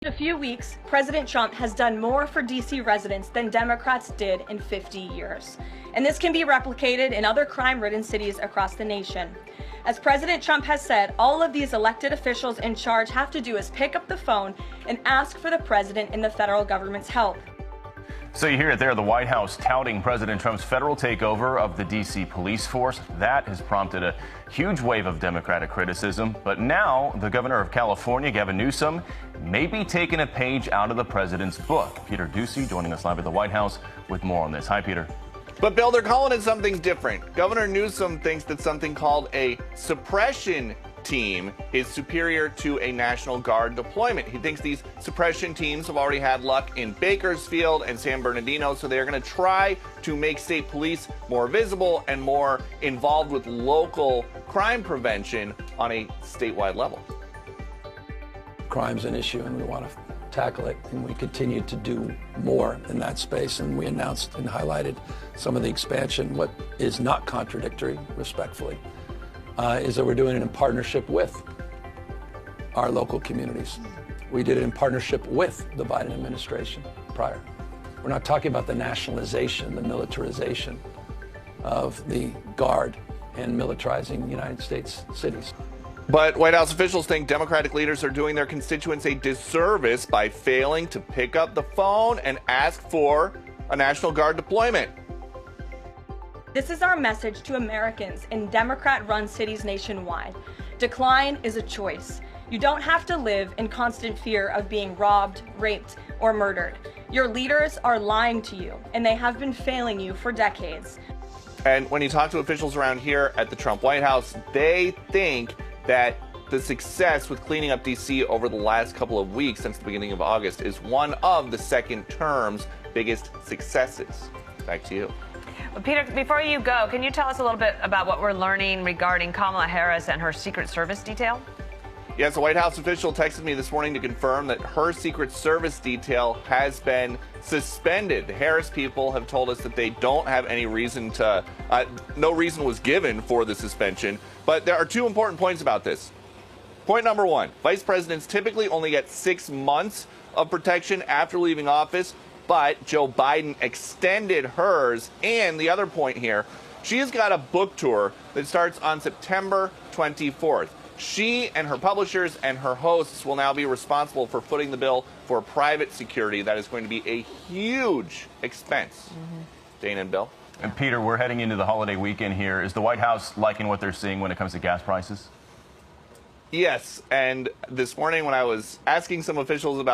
In a few weeks, President Trump has done more for D.C. residents than Democrats did in 50 years. And this can be replicated in other crime-ridden cities across the nation. As President Trump has said, all of these elected officials in charge have to do is pick up the phone and ask for the president and the federal government's help. So you hear it there, the White House touting President Trump's federal takeover of the D.C. police force. That has prompted a huge wave of Democratic criticism. But now the governor of California, Gavin Newsom, may be taking a page out of the president's book. Peter Doocy joining us live at the White House with more on this. Hi, Peter. But, Bill, they're calling it something different. Governor Newsom thinks that something called a suppression team is superior to a National Guard deployment. He thinks these suppression teams have already had luck in Bakersfield and San Bernardino, so they're going to try to make state police more visible and more involved with local crime prevention on a statewide level. Crime's an issue, and we want to tackle it, and we continue to do more in that space. And we announced and highlighted some of the expansion. What is not contradictory, respectfully, is that we're doing it in partnership with our local communities. We did it in partnership with the Biden administration prior. We're not talking about the nationalization, the militarization of the Guard and militarizing United States cities. But White House officials think Democratic leaders are doing their constituents a disservice by failing to pick up the phone and ask for a National Guard deployment. This is our message to Americans in Democrat-run cities nationwide. Decline is a choice. You don't have to live in constant fear of being robbed, raped, or murdered. Your leaders are lying to you, and they have been failing you for decades. And when you talk to officials around here at the Trump White House, they think that the success with cleaning up D.C. over the last couple of weeks since the beginning of August is one of the second term's biggest successes. Back to you. Well, Peter, before you go, can you tell us a little bit about what we're learning regarding Kamala Harris and her Secret Service detail? Yes, a White House official texted me this morning to confirm that her Secret Service detail has been suspended. The Harris people have told us that they don't have any reason to, no reason was given for the suspension. But there are two important points about this. Point number one, vice presidents typically only get 6 months of protection after leaving office, but Joe Biden extended hers. And the other point here, she has got a book tour that starts on September 24th. She and her publishers and her hosts will now be responsible for footing the bill for private security. That is going to be a huge expense. Dana and Bill. And Peter, we're heading into the holiday weekend here. Is the White House liking what they're seeing when it comes to gas prices? Yes, and this morning when I was asking some officials about